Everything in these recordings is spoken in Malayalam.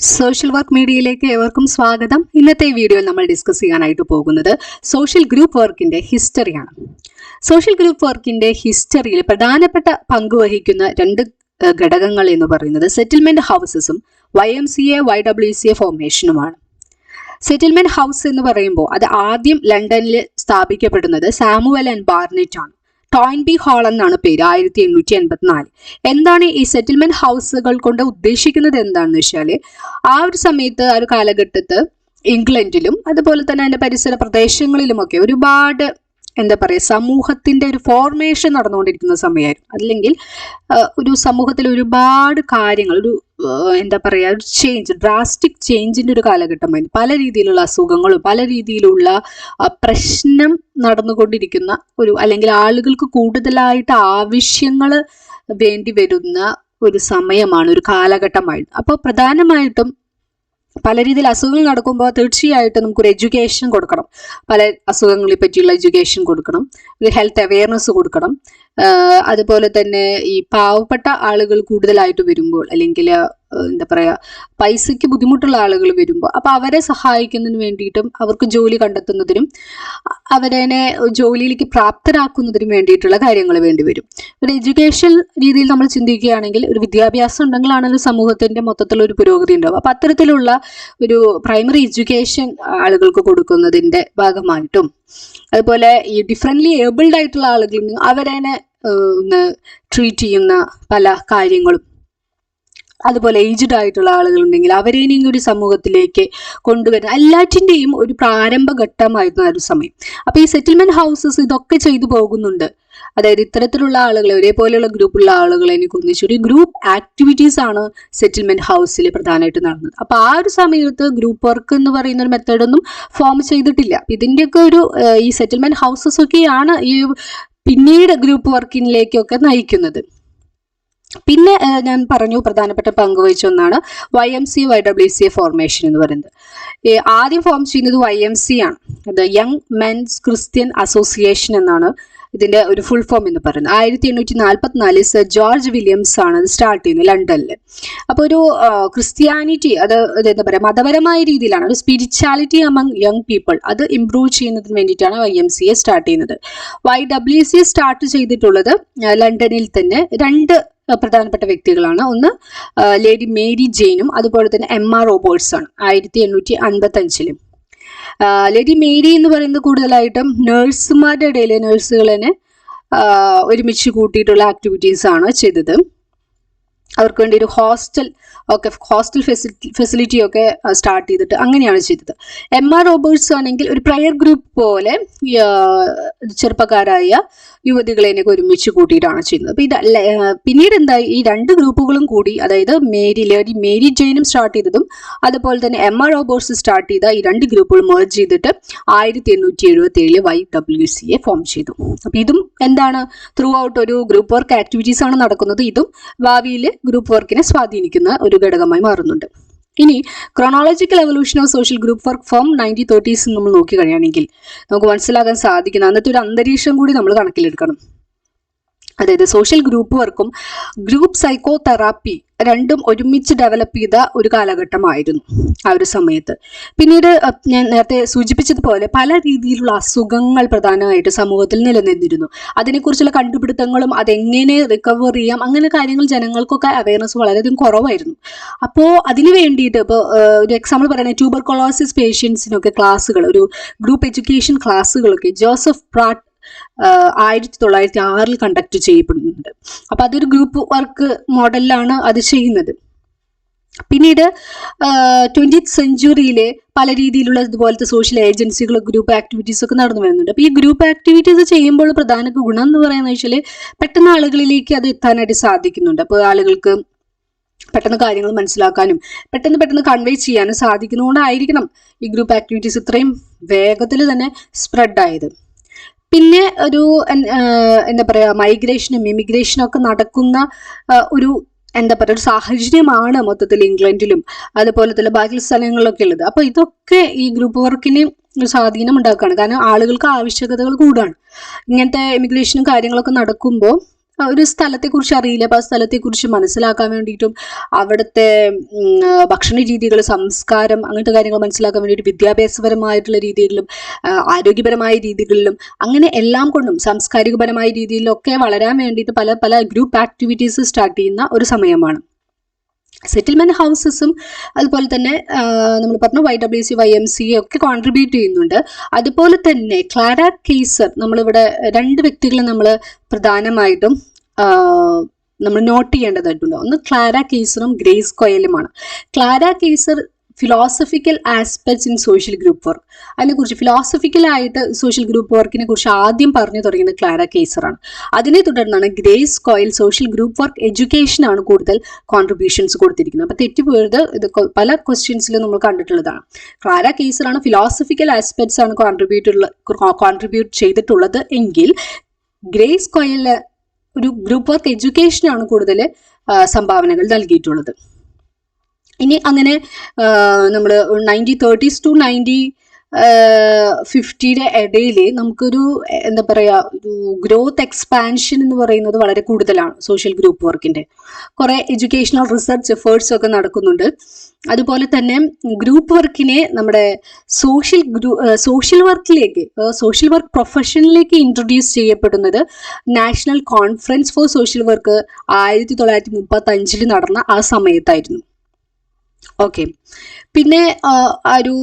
സോഷ്യൽ വർക്ക് മീഡിയയിലേക്ക് ഏവർക്കും സ്വാഗതം. ഇന്നത്തെ വീഡിയോയിൽ നമ്മൾ ഡിസ്കസ് ചെയ്യാനായിട്ട് പോകുന്നത് സോഷ്യൽ ഗ്രൂപ്പ് വർക്കിന്റെ ഹിസ്റ്ററിയാണ്. സോഷ്യൽ ഗ്രൂപ്പ് വർക്കിന്റെ ഹിസ്റ്ററിയിൽ പ്രധാനപ്പെട്ട പങ്ക് വഹിക്കുന്ന രണ്ട് ഘടകങ്ങൾ എന്ന് പറയുന്നത് സെറ്റിൽമെന്റ് ഹൗസസും YMCA YWCA ഫോർമേഷനുമാണ്. സെറ്റിൽമെന്റ് ഹൗസ് എന്ന് പറയുമ്പോൾ അത് ആദ്യം ലണ്ടനിൽ സ്ഥാപിക്കപ്പെടുന്നത് സാമുവൽ ആൻഡ് ബാർനെറ്റ് ആണ്. ടോയിൻബി ഹാൾ എന്നാണ് പേര്. 1884. എന്താണ് ഈ സെറ്റിൽമെന്റ് ഹൗസുകൾ കൊണ്ട് ഉദ്ദേശിക്കുന്നത് എന്താണെന്ന് വെച്ചാൽ ആ ഒരു സമയത്ത് ആ ഒരു കാലഘട്ടത്ത് ഇംഗ്ലണ്ടിലും അതുപോലെ തന്നെ അതിന്റെ പരിസര പ്രദേശങ്ങളിലുമൊക്കെ ഒരുപാട് സമൂഹത്തിന്റെ ഒരു ഫോർമേഷൻ നടന്നുകൊണ്ടിരിക്കുന്ന സമയമായിരുന്നു. അല്ലെങ്കിൽ ഒരു സമൂഹത്തിൽ ഒരുപാട് കാര്യങ്ങൾ ഒരു ഒരു ചേഞ്ച്, ഡ്രാസ്റ്റിക് ചേഞ്ചിന്റെ ഒരു കാലഘട്ടമായിരുന്നു. പല രീതിയിലുള്ള അസുഖങ്ങളും പല രീതിയിലുള്ള പ്രശ്നം നടന്നുകൊണ്ടിരിക്കുന്ന അല്ലെങ്കിൽ ആളുകൾക്ക് കൂടുതലായിട്ട് ആവശ്യങ്ങൾ വേണ്ടി വരുന്ന ഒരു സമയമാണ്, ഒരു കാലഘട്ടമായിരുന്നു. അപ്പോൾ പ്രധാനമായിട്ടും പല രീതിയിൽ അസുഖങ്ങൾ നടക്കുമ്പോൾ തീർച്ചയായിട്ടും നമുക്കൊരു എഡ്യൂക്കേഷൻ കൊടുക്കണം. പല അസുഖങ്ങളെ പറ്റിയുള്ള എഡ്യൂക്കേഷൻ കൊടുക്കണം, ഒരു ഹെൽത്ത് അവെയർനെസ് കൊടുക്കണം. അതുപോലെ തന്നെ ഈ പാവപ്പെട്ട ആളുകൾ കൂടുതലായിട്ട് വരുമ്പോൾ അല്ലെങ്കിൽ പൈസയ്ക്ക് ബുദ്ധിമുട്ടുള്ള ആളുകൾ വരുമ്പോൾ അപ്പോൾ അവരെ സഹായിക്കുന്നതിന് വേണ്ടിയിട്ടും അവർക്ക് ജോലി കണ്ടെത്തുന്നതിനും അവരെ ജോലിയിലേക്ക് പ്രാപ്തരാക്കുന്നതിനും വേണ്ടിയിട്ടുള്ള കാര്യങ്ങൾ വേണ്ടി വരും. ഒരു എഡ്യൂക്കേഷൻ രീതിയിൽ നമ്മൾ ചിന്തിക്കുകയാണെങ്കിൽ ഒരു വിദ്യാഭ്യാസം ഉണ്ടെങ്കിലാണല്ലോ സമൂഹത്തിന്റെ മൊത്തത്തിലുള്ള ഒരു പുരോഗതി ഉണ്ടാവും. അപ്പം അത്തരത്തിലുള്ള ഒരു പ്രൈമറി എഡ്യൂക്കേഷൻ ആളുകൾക്ക് കൊടുക്കുന്നതിന്റെ ഭാഗമായിട്ടും അതുപോലെ ഈ ഡിഫറെന്റ്ലി ഏബിൾഡ് ആയിട്ടുള്ള ആളുകളിൽ അവരെ ട്രീറ്റ് ചെയ്യുന്ന പല കാര്യങ്ങളും, അതുപോലെ ഏജ്ഡ് ആയിട്ടുള്ള ആളുകളുണ്ടെങ്കിൽ അവരേനെയും കൂടി സമൂഹത്തിലേക്ക് കൊണ്ടുവരുന്ന എല്ലാറ്റിൻ്റെയും ഒരു പ്രാരംഭ ഘട്ടമായിരുന്നു ആ ഒരു സമയം. അപ്പോൾ ഈ സെറ്റിൽമെന്റ് ഹൗസസ് ഇതൊക്കെ ചെയ്തു പോകുന്നുണ്ട്. അതായത് ഇത്തരത്തിലുള്ള ആളുകളെ, ഒരേപോലെയുള്ള ഗ്രൂപ്പുള്ള ആളുകളെ ഒന്നിച്ചൊരു ഗ്രൂപ്പ് ആക്ടിവിറ്റീസ് ആണ് സെറ്റിൽമെന്റ് ഹൗസിൽ പ്രധാനമായിട്ട് നടന്നത്. അപ്പോൾ ആ ഒരു സമയത്ത് ഗ്രൂപ്പ് വർക്ക് എന്ന് പറയുന്ന ഒരു മെത്തേഡൊന്നും ഫോം ചെയ്തിട്ടില്ല. ഇതിൻ്റെയൊക്കെ ഒരു ഈ സെറ്റിൽമെന്റ് ഹൗസസ് ഒക്കെയാണ് ഈ പിന്നീട് ഗ്രൂപ്പ് വർക്കിങ്ങിലേക്കൊക്കെ നയിക്കുന്നത്. പിന്നെ ഞാൻ പറഞ്ഞു പ്രധാനപ്പെട്ട പങ്കുവഹിച്ച ഒന്നാണ് YMCA YWCA ഫോർമേഷൻ എന്ന് പറയുന്നത്. ആദ്യം ഫോം ചെയ്യുന്നത് YMCA ആണ്. അത് യങ് മെൻസ് ക്രിസ്ത്യൻ അസോസിയേഷൻ എന്നാണ് ഇതിന്റെ ഒരു ഫുൾ ഫോം എന്ന് പറയുന്നത്. 1844 സർ ജോർജ് വില്യംസ് ആണ് അത് സ്റ്റാർട്ട് ചെയ്യുന്നത് ലണ്ടനിൽ. അപ്പോൾ ഒരു ക്രിസ്ത്യാനിറ്റി അത് മതപരമായ രീതിയിലാണ്, ഒരു സ്പിരിച്വാലിറ്റി അമംഗ് യങ് പീപ്പിൾ അത് ഇംപ്രൂവ് ചെയ്യുന്നതിന് വേണ്ടിയിട്ടാണ് YMCA സ്റ്റാർട്ട് ചെയ്യുന്നത്. YWCA സ്റ്റാർട്ട് ചെയ്തിട്ടുള്ളത് ലണ്ടനിൽ തന്നെ രണ്ട് പ്രധാനപ്പെട്ട വ്യക്തികളാണ്. ഒന്ന് ലേഡി മേരി ജെയിനും അതുപോലെ തന്നെ MR റോബേർട്സ് ആണ് 1855. ലേഡി മേരി എന്ന് പറയുന്നത് കൂടുതലായിട്ടും നഴ്സുമാരുടെ ഇടയിലെ നഴ്സുകളെ ഒരുമിച്ച് കൂട്ടിയിട്ടുള്ള ആക്ടിവിറ്റീസ് ആണ് ചെയ്തത്. അവർക്ക് വേണ്ടി ഒരു ഹോസ്റ്റൽ ഫെസിലിറ്റി ഒക്കെ സ്റ്റാർട്ട് ചെയ്തിട്ട് അങ്ങനെയാണ് ചെയ്തത്. MR റോബേർട്സ് ആണെങ്കിൽ ഒരു പ്രയർ ഗ്രൂപ്പ് പോലെ ചെറുപ്പക്കാരായ യുവതികളെ ഒരുമിച്ച് കൂട്ടിയിട്ടാണ് ചെയ്യുന്നത്. അപ്പൊ പിന്നീട് എന്തായി, ഈ രണ്ട് ഗ്രൂപ്പുകളും കൂടി, അതായത് ലേഡി മേരി ജെയിനും സ്റ്റാർട്ട് ചെയ്തതും അതുപോലെ തന്നെ MR റോബേർട്സ് സ്റ്റാർട്ട് ചെയ്ത ഈ രണ്ട് ഗ്രൂപ്പുകൾ മെർജ് ചെയ്തിട്ട് 1877 YWCA ഫോം ചെയ്തു. അപ്പൊ ഇതും ത്രൂ ഔട്ട് ഒരു ഗ്രൂപ്പ് വർക്ക് ആക്ടിവിറ്റീസ് ആണ് നടക്കുന്നത്. ഇതും ഭാവിയിൽ ഗ്രൂപ്പ് വർക്കിനെ സ്വാധീനിക്കുന്ന ഒരു ഘടകമായി മാറുന്നുണ്ട്. ഇനി chronological evolution of social group work from 1930s നമ്മൾ നോക്കി കഴിയുകയാണെങ്കിൽ നമുക്ക് മനസ്സിലാക്കാൻ സാധിക്കുന്ന അന്നത്തെ ഒരു അന്തരീക്ഷം കൂടി നമ്മൾ കണക്കിലെടുക്കണം. അതായത് സോഷ്യൽ ഗ്രൂപ്പ് വർക്കും ഗ്രൂപ്പ് സൈക്കോ തെറാപ്പി രണ്ടും ഒരുമിച്ച് ഡെവലപ്പ് ചെയ്ത ഒരു കാലഘട്ടമായിരുന്നു ആ ഒരു സമയത്ത്. പിന്നീട് ഞാൻ നേരത്തെ സൂചിപ്പിച്ചതുപോലെ പല രീതിയിലുള്ള അസുഖങ്ങൾ പ്രധാനമായിട്ട് സമൂഹത്തിൽ നിലനിന്നിരുന്നു. അതിനെക്കുറിച്ചുള്ള കണ്ടുപിടുത്തങ്ങളും അതെങ്ങനെ റിക്കവർ ചെയ്യാം അങ്ങനെ കാര്യങ്ങൾ ജനങ്ങൾക്കൊക്കെ അവയർനെസ് വളരെയധികം കുറവായിരുന്നു. അപ്പോൾ അതിന് വേണ്ടിയിട്ട് ഇപ്പോൾ ഒരു എക്സാമ്പിൾ പറയുന്നത് ട്യൂബർകുലോസിസ് പേഷ്യൻസിനൊക്കെ ക്ലാസ്സുകൾ, ഒരു ഗ്രൂപ്പ് എഡ്യൂക്കേഷൻ ക്ലാസ്സുകളൊക്കെ ജോസഫ് പ്രാട്ട് 1906 കണ്ടക്ട് ചെയ്യപ്പെടുന്നുണ്ട്. അപ്പൊ അതൊരു ഗ്രൂപ്പ് വർക്ക് മോഡലിലാണ് അത് ചെയ്യുന്നത്. പിന്നീട് 20th സെഞ്ച്വറിയിലെ പല രീതിയിലുള്ള ഇതുപോലത്തെ സോഷ്യൽ ഏജൻസികൾ, ഗ്രൂപ്പ് ആക്ടിവിറ്റീസ് ഒക്കെ നടന്നു വരുന്നുണ്ട്. അപ്പൊ ഈ ഗ്രൂപ്പ് ആക്ടിവിറ്റീസ് ചെയ്യുമ്പോൾ പ്രധാന ഗുണം എന്ന് പറയുന്നത് വെച്ചാൽ പെട്ടെന്ന് ആളുകളിലേക്ക് അത് എത്താനായിട്ട് സാധിക്കുന്നുണ്ട്. അപ്പോൾ ആളുകൾക്ക് പെട്ടെന്ന് കാര്യങ്ങൾ മനസ്സിലാക്കാനും പെട്ടെന്ന് കൺവേ ചെയ്യാനും സാധിക്കുന്നതുകൊണ്ടായിരിക്കണം ഈ ഗ്രൂപ്പ് ആക്ടിവിറ്റീസ് ഇത്രയും വേഗത്തിൽ തന്നെ സ്പ്രെഡ് ആയത്. പിന്നെ ഒരു മൈഗ്രേഷനും ഇമിഗ്രേഷനും ഒക്കെ നടക്കുന്ന ഒരു ഒരു സാഹചര്യമാണ് മൊത്തത്തിൽ ഇംഗ്ലണ്ടിലും അതുപോലെ തന്നെ ബാക്കി സ്ഥലങ്ങളിലൊക്കെ ഉള്ളത്. അപ്പൊ ഇതൊക്കെ ഈ ഗ്രൂപ്പ് വർക്കിന് സ്വാധീനം ഉണ്ടാക്കുകയാണ്. കാരണം ആളുകൾക്ക് ആവശ്യകതകൾ കൂടാണ്. ഇങ്ങനത്തെ ഇമിഗ്രേഷനും കാര്യങ്ങളൊക്കെ നടക്കുമ്പോൾ ഒരു സ്ഥലത്തെക്കുറിച്ച് അറിയില്ല, അപ്പോൾ ആ സ്ഥലത്തെക്കുറിച്ച് മനസ്സിലാക്കാൻ വേണ്ടിയിട്ടും അവിടുത്തെ ഭക്ഷണ രീതികൾ, സംസ്കാരം, അങ്ങനത്തെ കാര്യങ്ങൾ മനസ്സിലാക്കാൻ വേണ്ടിയിട്ട് വിദ്യാഭ്യാസപരമായിട്ടുള്ള രീതികളിലും ആരോഗ്യപരമായ രീതികളിലും അങ്ങനെ എല്ലാം കൊണ്ടും സാംസ്കാരികപരമായ രീതിയിലൊക്കെ വളരാൻ വേണ്ടിയിട്ട് പല പല ഗ്രൂപ്പ് ആക്ടിവിറ്റീസ് സ്റ്റാർട്ട് ചെയ്യുന്ന ഒരു സമയമാണ്. സെറ്റിൽമെന്റ് ഹൗസസും അതുപോലെ തന്നെ നമ്മൾ പറഞ്ഞു YWC YMCA ഒക്കെ കോൺട്രിബ്യൂട്ട് ചെയ്യുന്നുണ്ട്. അതുപോലെ തന്നെ ക്ലാര കെയ്സർ, നമ്മളിവിടെ 2 വ്യക്തികളെ നമ്മൾ പ്രധാനമായിട്ടും നമ്മൾ നോട്ട് ചെയ്യേണ്ടതായിട്ടുണ്ട്. ഒന്ന് ക്ലാര കെയ്സറും ഗ്രേസ് കൊയലുമാണ്. Clara Kaiser philosophical aspects in social group work, അതിനെക്കുറിച്ച് ഫിലോസഫിക്കലായിട്ട് സോഷ്യൽ ഗ്രൂപ്പ് വർക്കിനെ കുറിച്ച് ആദ്യം പറഞ്ഞു തുടങ്ങിയത് ക്ലാര കെയ്സറാണ്. അതിനെ തുടർന്നാണ് Grace Coyle social group work എഡ്യൂക്കേഷനാണ് കൂടുതൽ കോൺട്രിബ്യൂഷൻസ് കൊടുത്തിരിക്കുന്നത്. അപ്പോൾ തെറ്റിപ്പോയത് ഇത് പല ക്വസ്റ്റ്യൻസിലും നമ്മൾ കണ്ടിട്ടുള്ളതാണ്. ക്ലാര കെയ്സറാണ് ഫിലോസഫിക്കൽ ആസ്പെക്ട്സ് ആണ് കോൺട്രിബ്യൂട്ട് ചെയ്തിട്ടുള്ളത് എങ്കിൽ ഗ്രേസ് കോയിൽ ഒരു ഗ്രൂപ്പ് വർക്ക് എഡ്യൂക്കേഷനാണ് കൂടുതൽ സംഭാവനകൾ നൽകിയിട്ടുള്ളത്. ഇനി അങ്ങനെ നമ്മൾ 1930s to 1950 ഇടയിൽ നമുക്കൊരു എന്താ പറയുക, ഒരു ഗ്രോത്ത് എക്സ്പാൻഷൻ എന്ന് പറയുന്നത് വളരെ കൂടുതലാണ് സോഷ്യൽ ഗ്രൂപ്പ് വർക്കിൻ്റെ. കുറേ എഡ്യൂക്കേഷണൽ റിസർച്ച് എഫേർട്സ് ഒക്കെ നടക്കുന്നുണ്ട്. അതുപോലെ തന്നെ ഗ്രൂപ്പ് വർക്കിനെ നമ്മുടെ സോഷ്യൽ വർക്ക് പ്രൊഫഷനിലേക്ക് ഇൻട്രൊഡ്യൂസ് ചെയ്യപ്പെടുന്നത് national conference for social work 1935 നടന്ന ആ സമയത്തായിരുന്നു. ഓക്കെ, പിന്നെ ഒരു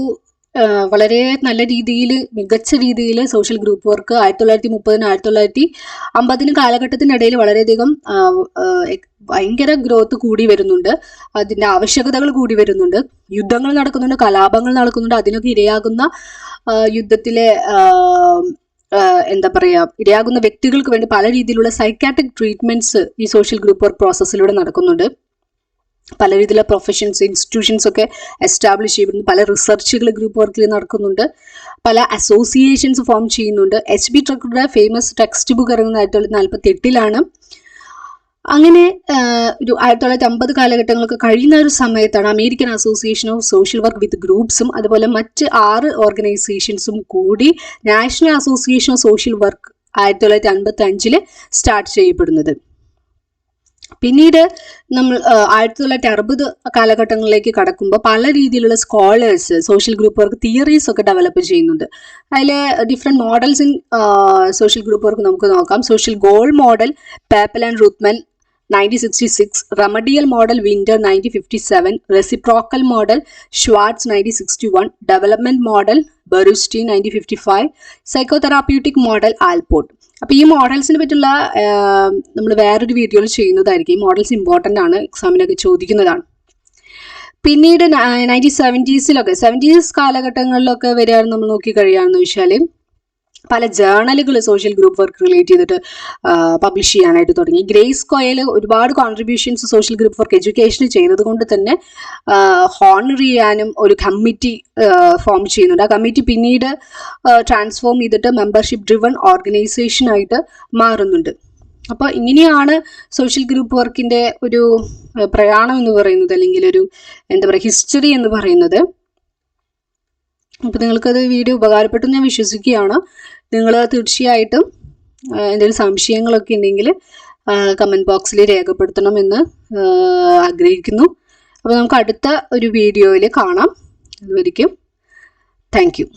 വളരെ നല്ല രീതിയിൽ, മികച്ച രീതിയിൽ സോഷ്യൽ ഗ്രൂപ്പ് വർക്ക് 1930 1950 കാലഘട്ടത്തിനിടയിൽ വളരെയധികം ഭയങ്കര ഗ്രോത്ത് കൂടി വരുന്നുണ്ട്. അതിൻ്റെ ആവശ്യകതകൾ കൂടി വരുന്നുണ്ട്. യുദ്ധങ്ങൾ നടക്കുന്നുണ്ട്, കലാപങ്ങൾ നടക്കുന്നുണ്ട്. അതിനൊക്കെ ഇരയാകുന്ന യുദ്ധത്തിലെ എന്താ പറയുക, ഇരയാകുന്ന വ്യക്തികൾക്ക് വേണ്ടി പല രീതിയിലുള്ള സൈക്കാട്രിക് ട്രീറ്റ്മെന്റ്സ് ഈ സോഷ്യൽ ഗ്രൂപ്പ് വർക്ക് പ്രോസസ്സിലൂടെ നടക്കുന്നുണ്ട്. പല രീതിയിലുള്ള പ്രൊഫഷൻസ്, ഇൻസ്റ്റിറ്റ്യൂഷൻസ് ഒക്കെ എസ്റ്റാബ്ലിഷ് ചെയ്യപ്പെടുന്നു. പല റിസർച്ചുകൾ ഗ്രൂപ്പ് വർക്കിൽ നടക്കുന്നുണ്ട്. പല അസോസിയേഷൻസ് ഫോം ചെയ്യുന്നുണ്ട്. HB ട്രക്കറുടെ ഫേമസ് ടെക്സ്റ്റ് ബുക്ക് ഇറങ്ങുന്നത് 1948 അങ്ങനെ ഒരു 1950 കാലഘട്ടങ്ങളൊക്കെ കഴിയുന്ന ഒരു സമയത്താണ് American association of social work with ഗ്രൂപ്പ്സും അതുപോലെ മറ്റ് 6 ഓർഗനൈസേഷൻസും കൂടി national association of social work 1955 start ചെയ്യപ്പെടുന്നത്. പിന്നീട് നമ്മൾ 1960 കാലഘട്ടങ്ങളിലേക്ക് കടക്കുമ്പോൾ പല രീതിയിലുള്ള scholars social group work theories ഒക്കെ ഡെവലപ്പ് ചെയ്യുന്നുണ്ട്. അതിൽ different models in social group work നമുക്ക് നോക്കാം. Social goal model Papell and റുത്ത്മൻ 1966, remedial model Vinter 1957, reciprocal model Schwartz 1961, development model Bernstein 1955, psychotherapeutic model Allport. അപ്പോൾ ഈ മോഡൽസിനെ പറ്റിയുള്ള നമ്മൾ വേറൊരു വീഡിയോയിൽ ചെയ്യുന്നതായിരിക്കും. ഈ മോഡൽസ് ഇമ്പോർട്ടൻ്റ് ആണ്, എക്സാമിനൊക്കെ ചോദിക്കുന്നതാണ്. പിന്നീട് 1970s കാലഘട്ടങ്ങളിലൊക്കെ വരികയാണ് നമ്മൾ നോക്കി കഴിയുകയാണെന്ന് വെച്ചാൽ പല ജേർണലുകൾ സോഷ്യൽ ഗ്രൂപ്പ് വർക്ക് റിലേറ്റ് ചെയ്തിട്ട് പബ്ലിഷ് ചെയ്യാനായിട്ട് തുടങ്ങി. ഗ്രേസ് കോയൽ ഒരുപാട് കോൺട്രിബ്യൂഷൻസ് സോഷ്യൽ ഗ്രൂപ്പ് വർക്ക് എഡ്യൂക്കേഷന് ചെയ്തത് കൊണ്ട് തന്നെ ഹോണർ ചെയ്യാനും ഒരു കമ്മിറ്റി ഫോം ചെയ്യുന്നുണ്ട്. ആ കമ്മിറ്റി പിന്നീട് ട്രാൻസ്ഫോം ചെയ്തിട്ട് മെമ്പർഷിപ്പ് ഡ്രിവൺ ഓർഗനൈസേഷനായിട്ട് മാറുന്നുണ്ട്. അപ്പോൾ ഇങ്ങനെയാണ് സോഷ്യൽ ഗ്രൂപ്പ് വർക്കിൻ്റെ ഒരു പ്രയാണം എന്ന് പറയുന്നത്, അല്ലെങ്കിൽ ഒരു എന്താ പറയുക ഹിസ്റ്ററി എന്ന് പറയുന്നത്. അപ്പോൾ നിങ്ങൾക്കത് വീഡിയോ ഉപകാരപ്പെട്ടു ഞാൻ വിശ്വസിക്കുകയാണ്. നിങ്ങൾ തീർച്ചയായിട്ടും എന്തെങ്കിലും സംശയങ്ങളൊക്കെ ഉണ്ടെങ്കിൽ കമൻറ്റ് ബോക്സിൽ രേഖപ്പെടുത്തണമെന്ന് ആഗ്രഹിക്കുന്നു. അപ്പോൾ നമുക്ക് അടുത്ത ഒരു വീഡിയോയിൽ കാണാം. അതുവരെയ്ക്കും താങ്ക് യു.